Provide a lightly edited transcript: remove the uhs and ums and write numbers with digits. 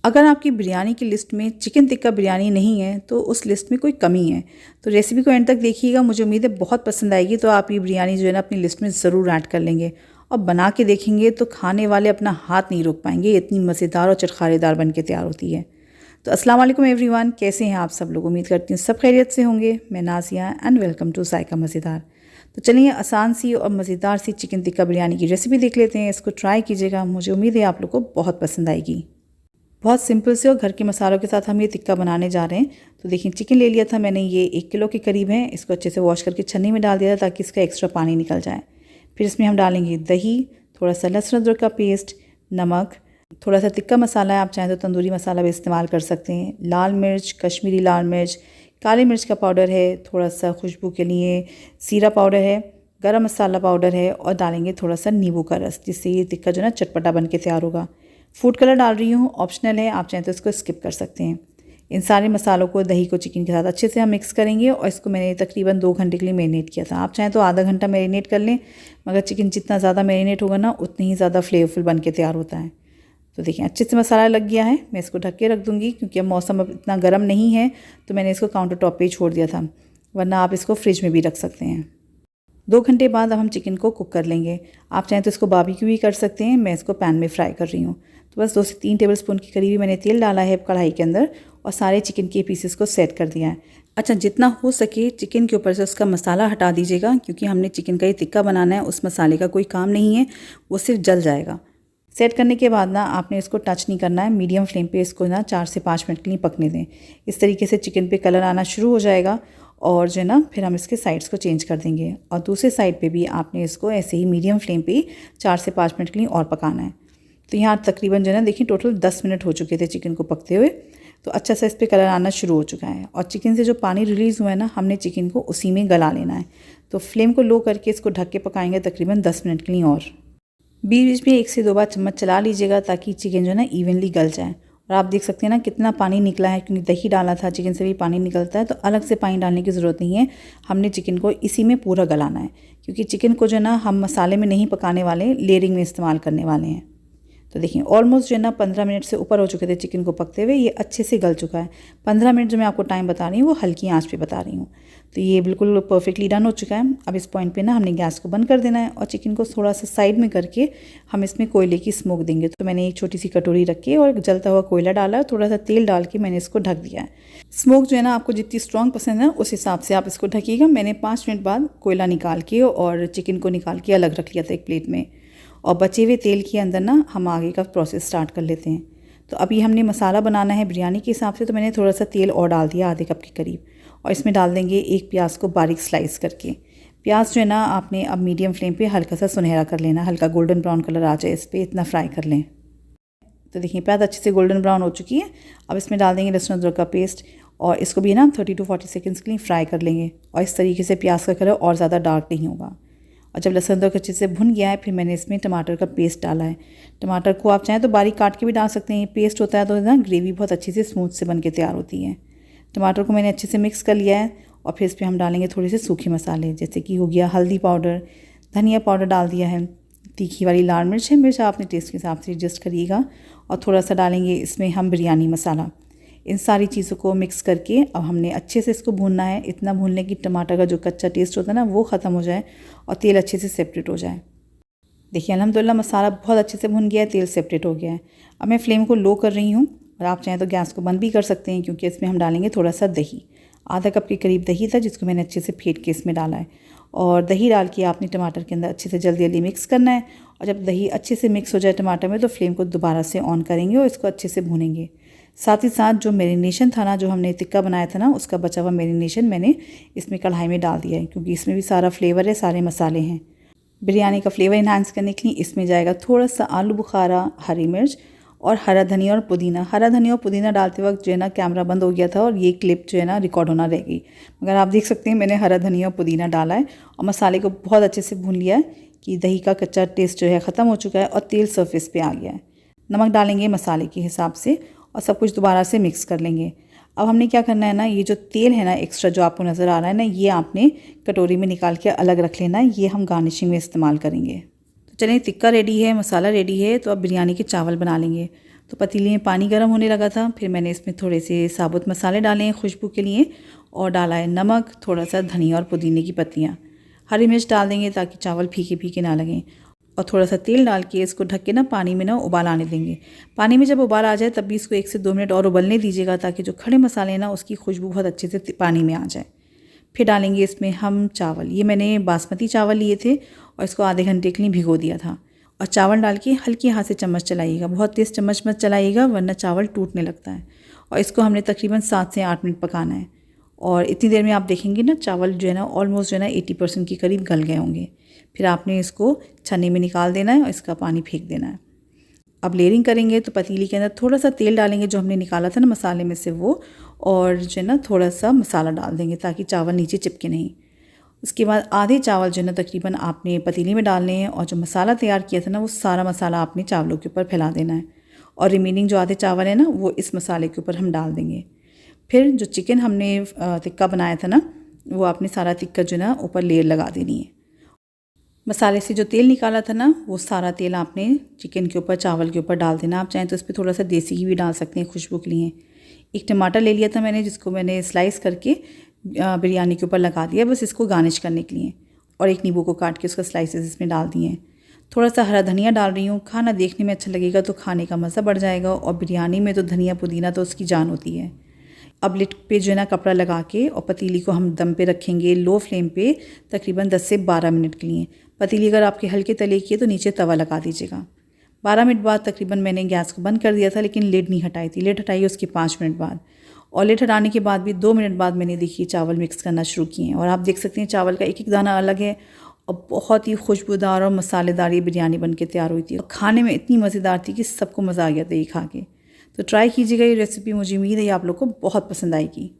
अगर आपकी बिरयानी की लिस्ट में चिकन टिक्का बिरयानी नहीं है तो उस लिस्ट में कोई कमी है। तो रेसिपी को एंड तक देखिएगा, मुझे उम्मीद है बहुत पसंद आएगी। तो आप ये बिरयानी जो है ना अपनी लिस्ट में ज़रूर ऐड कर लेंगे और बना के देखेंगे तो खाने वाले अपना हाथ नहीं रोक पाएंगे, इतनी मज़ेदार और चटखारेदार बन के तैयार होती है। तो अस्सलाम वालेकुम एवरीवन, कैसे हैं आप सब लोग? उम्मीद करती हूँ सब खैरियत से होंगे। मैं नाज़िया एंड वेलकम टू जायका मज़ेदार। तो चलिए आसान सी और मज़ेदार सी चिकन टिक्का बिरयानी की रेसिपी देख लेते हैं। इसको ट्राई कीजिएगा, मुझे उम्मीद है आप लोग को बहुत पसंद आएगी। बहुत सिंपल से और घर के मसालों के साथ हम ये टिक्का बनाने जा रहे हैं। तो देखिए चिकन ले लिया था मैंने, ये 1 किलो के करीब है। इसको अच्छे से वॉश करके छन्नी में डाल दिया था ताकि इसका एक्स्ट्रा पानी निकल जाए। फिर इसमें हम डालेंगे दही, थोड़ा सा लहसुन अदरक का पेस्ट, नमक, थोड़ा सा टिक्का मसाला है, आप चाहें तो तंदूरी मसाला भी इस्तेमाल कर सकते हैं, लाल मिर्च, कश्मीरी लाल मिर्च, काली मिर्च का पाउडर है, थोड़ा सा खुशबू के लिए जीरा पाउडर है, गरम मसाला पाउडर है और डालेंगे थोड़ा सा नींबू का रस, जिससे ये टिक्का जो है ना चटपटा बन के तैयार होगा। फूड कलर डाल रही हूँ, ऑप्शनल है, आप चाहें तो इसको स्किप कर सकते हैं। इन सारे मसालों को दही को चिकन के साथ अच्छे से हम मिक्स करेंगे और इसको मैंने तकरीबन 2 घंटे के लिए मैरिनेट किया था। आप चाहें तो आधा घंटा मैरिनेट कर लें, मगर चिकन जितना ज़्यादा मैरिनेट होगा ना उतनी ही ज़्यादा फ्लेवरफुल बन के तैयार होता है। तो देखिए अच्छे से मसाला लग गया है। मैं इसको ढक के रख दूँगी क्योंकि अब मौसम अब इतना गर्म नहीं है, तो मैंने इसको काउंटर टॉप पे ही छोड़ दिया था, वरना आप इसको फ्रिज में भी रख सकते हैं। 2 घंटे बाद अब हम चिकन को कुक कर लेंगे। आप चाहें तो इसको बारबेक्यू भी कर सकते हैं, मैं इसको पैन में फ्राई कर रही हूँ। तो बस 2 से 3 टेबल स्पून के करीब मैंने तेल डाला है कढ़ाई के अंदर और सारे चिकन के पीसेस को सेट कर दिया है। अच्छा, जितना हो सके चिकन के ऊपर से उसका मसाला हटा दीजिएगा, क्योंकि हमने चिकन का ये टिक्का बनाना है, उस मसाले का कोई काम नहीं है, वो सिर्फ जल जाएगा। सेट करने के बाद ना आपने इसको टच नहीं करना है, मीडियम फ्लेम पे इसको ना 4 से 5 मिनट के लिए पकने दें। इस तरीके से चिकन पे कलर आना शुरू हो जाएगा और जो है ना फिर हम इसके साइड्स को चेंज कर देंगे और दूसरे साइड पे भी आपने इसको ऐसे ही मीडियम फ्लेम पे 4 से 5 मिनट के लिए और पकाना है। तो यहाँ तकरीबन जो है ना देखिए टोटल 10 मिनट हो चुके थे चिकन को पकते हुए। तो अच्छा सा इस पर कलर आना शुरू हो चुका है और चिकन से जो पानी रिलीज़ हुआ है ना, हमने चिकन को उसी में गला लेना है। तो फ्लेम को लो करके इसको ढक के पकाएंगे तकरीबन 10 मिनट के लिए और बीच बीच में 1 से 2 बार चम्मच चला लीजिएगा ताकि चिकन जो है ना इवनली गल जाए। और आप देख सकते हैं ना कितना पानी निकला है, क्योंकि दही डाला था, चिकन से भी पानी निकलता है, तो अलग से पानी डालने की ज़रूरत नहीं है। हमने चिकन को इसी में पूरा गलाना है, क्योंकि चिकन को जो है ना हम मसाले में नहीं पकाने वाले, लेयरिंग में इस्तेमाल करने वाले हैं। तो देखिए ऑलमोस्ट जो है ना 15 मिनट से ऊपर हो चुके थे चिकन को पकते हुए, ये अच्छे से गल चुका है। 15 मिनट जो मैं आपको टाइम बता रही हूँ वो हल्की आंच पे बता रही हूँ। तो ये बिल्कुल परफेक्टली डन हो चुका है। अब इस पॉइंट पे ना हमने गैस को बंद कर देना है और चिकन को थोड़ा सा साइड में करके हम इसमें कोयले की स्मोक देंगे। तो मैंने एक छोटी सी कटोरी रखी और जलता हुआ कोयला डाला, थोड़ा सा तेल डाल के मैंने इसको ढक दिया है। स्मोक जो है ना आपको जितनी स्ट्रॉन्ग पसंद है उस हिसाब से आप इसको ढकिएगा। मैंने 5 मिनट बाद कोयला निकाल के और चिकन को निकाल के अलग रख लिया था एक प्लेट में, और बचे हुए तेल के अंदर ना हम आगे का प्रोसेस स्टार्ट कर लेते हैं। तो अभी हमने मसाला बनाना है बिरयानी के हिसाब से, तो मैंने थोड़ा सा तेल और डाल दिया, आधे कप के करीब, और इसमें डाल देंगे एक प्याज को बारीक स्लाइस करके। प्याज जो है ना आपने अब मीडियम फ्लेम पे हल्का सा सुनहरा कर लेना, हल्का गोल्डन ब्राउन कलर आ जाए इस पर, इतना फ्राई कर लें। तो देखिए प्याज अच्छे से गोल्डन ब्राउन हो चुकी है। अब इसमें डाल देंगे लहसुन अदरक का पेस्ट और इसको भी ना 30 to 40 सेकेंड्स के लिए फ्राई कर लेंगे, और इस तरीके से प्याज का कलर और ज़्यादा डार्क नहीं होगा। और जब लहसुन अदरक अच्छे से भुन गया है, फिर मैंने इसमें टमाटर का पेस्ट डाला है। टमाटर को आप चाहें तो बारीक काट के भी डाल सकते हैं, पेस्ट होता है तो ना ग्रेवी बहुत अच्छी से स्मूथ से बन के तैयार होती है। टमाटर को मैंने अच्छे से मिक्स कर लिया है और फिर इस पर हम डालेंगे थोड़े से सूखे मसाले, जैसे कि हो गया हल्दी पाउडर, धनिया पाउडर डाल दिया है, तीखी वाली लाल मिर्च है, मिर्च आपने टेस्ट के हिसाब से एडजस्ट करिएगा, और थोड़ा सा डालेंगे इसमें हम बिरयानी मसाला। इन सारी चीज़ों को मिक्स करके अब हमने अच्छे से इसको भूनना है, इतना भूनने की टमाटर का जो कच्चा टेस्ट होता है ना वो ख़त्म हो जाए और तेल अच्छे से सेपरेट हो जाए। देखिए अल्हम्दुलिल्लाह मसाला बहुत अच्छे से भुन गया है, तेल सेपरेट हो गया है। अब मैं फ्लेम को लो कर रही हूँ और आप चाहें तो गैस को बंद भी कर सकते हैं, क्योंकि इसमें हम डालेंगे थोड़ा सा दही। आधा कप के करीब दही था जिसको मैंने अच्छे से फेंट के इसमें डाला है, और दही डाल के आपने टमाटर के अंदर अच्छे से जल्दी जल्दी मिक्स करना है। और जब दही अच्छे से मिक्स हो जाए टमाटर में, तो फ्लेम को दोबारा से ऑन करेंगे और इसको अच्छे से भूनेंगे। साथ ही साथ जो मैरिनेशन था ना, जो हमने टिक्का बनाया था ना, उसका बचा हुआ मैरिनेशन मैंने इसमें कढ़ाई में डाल दिया है, क्योंकि इसमें भी सारा फ्लेवर है, सारे मसाले हैं। बिरयानी का फ्लेवर इन्हांस करने के लिए इसमें जाएगा थोड़ा सा आलू बुखारा, हरी मिर्च और हरा धनिया और पुदीना। हरा धनिया और पुदीना डालते वक्त जो है ना कैमरा बंद हो गया था और ये क्लिप जो है ना रिकॉर्ड होना रह गई, मगर आप देख सकते हैं मैंने हरा धनिया और पुदीना डाला है और मसाले को बहुत अच्छे से भून लिया है कि दही का कच्चा टेस्ट जो है ख़त्म हो चुका है और तेल सरफेस पे आ गया है। नमक डालेंगे मसाले के हिसाब से और सब कुछ दोबारा से मिक्स कर लेंगे। अब हमने क्या करना है ना, ये जो तेल है ना एक्स्ट्रा जो आपको नज़र आ रहा है ना, ये आपने कटोरी में निकाल के अलग रख लेना है, ये हम गार्निशिंग में इस्तेमाल करेंगे। तो चलिए टिक्का रेडी है, मसाला रेडी है, तो अब बिरयानी के चावल बना लेंगे। तो पतीले में पानी गर्म होने लगा था। फिर मैंने इसमें थोड़े से साबुत मसाले डाले हैं खुशबू के लिए, और डाला है नमक, थोड़ा सा धनिया और पुदीने की पत्तियाँ। हरी मिर्च डाल देंगे ताकि चावल फीके फीके ना लगें, और थोड़ा सा तेल डाल के इसको ढक के ना पानी में ना उबाल आने देंगे। पानी में जब उबाल आ जाए तब भी इसको 1 से 2 मिनट और उबलने दीजिएगा, ताकि जो खड़े मसाले हैं ना उसकी खुशबू बहुत अच्छे से पानी में आ जाए। फिर डालेंगे इसमें हम चावल। ये मैंने बासमती चावल लिए थे और इसको आधे घंटे के लिए भिगो दिया था। और चावल डाल के हल्के हाथ से चम्मच चलाइएगा, बहुत तेज़ चम्मच मत चलाइएगा वरना चावल टूटने लगता है। और इसको हमने तकरीबन 7 से 8 मिनट पकाना है। और इतनी देर में आप देखेंगे ना चावल जो है ना ऑलमोस्ट जो है ना 80% के करीब गल गए होंगे। फिर आपने इसको छन्नी में निकाल देना है और इसका पानी फेंक देना है। अब लेयरिंग करेंगे तो पतीली के अंदर थोड़ा सा तेल डालेंगे जो हमने निकाला था ना मसाले में से वो, और जो है ना थोड़ा सा मसाला डाल देंगे ताकि चावल नीचे चिपके नहीं। उसके बाद आधे चावल जो है ना तकरीबन आपने पतीली में डालने हैं, और जो मसाला तैयार किया था ना वो सारा मसाला आपने चावलों के ऊपर फैला देना है। और रिमेनिंग जो आधे चावल है ना वो इस मसाले के ऊपर हम डाल देंगे। फिर जो चिकन हमने टिक्का बनाया था ना वो आपने सारा टिक्का जो है ना ऊपर लेयर लगा देनी है। मसाले से जो तेल निकाला था ना वो सारा तेल आपने चिकन के ऊपर चावल के ऊपर डाल देना। आप चाहें तो इस पर थोड़ा सा देसी घी भी डाल सकते हैं खुशबू के लिए। एक टमाटर ले लिया था मैंने जिसको मैंने स्लाइस करके बिरयानी के ऊपर लगा दिया, बस इसको गार्निश करने के लिए। और एक नींबू को काट के उसका स्लाइसेस इसमें डाल दिए हैं। थोड़ा सा हरा धनिया डाल रही हूँ, खाना देखने में अच्छा लगेगा तो खाने का मज़ा बढ़ जाएगा। और बिरयानी में तो धनिया पुदीना तो उसकी जान होती है। अब लिड पे जो है ना कपड़ा लगा के और पतीली को हम दम पे रखेंगे लो फ्लेम पे तकरीबन 10 से 12 मिनट के लिए। पतीली अगर आपके हल्के तले की है तो नीचे तवा लगा दीजिएगा। 12 मिनट बाद तकरीबन मैंने गैस को बंद कर दिया था, लेकिन लिड नहीं हटाई थी। लिड हटाई उसके 5 मिनट बाद, और लिड हटाने के बाद भी 2 मिनट बाद मैंने देखिए चावल मिक्स करना शुरू किए हैं। और आप देख सकते हैं चावल का एक एक दाना अलग है, और बहुत ही खुशबूदार और मसालेदार ये बिरयानी बन के तैयार हुई थी। और खाने में इतनी मज़ेदार थी कि सबको मज़ा आ गया था ये खा के। तो ट्राई कीजिएगा ये रेसिपी, मुझे उम्मीद है आप लोग को बहुत पसंद आएगी।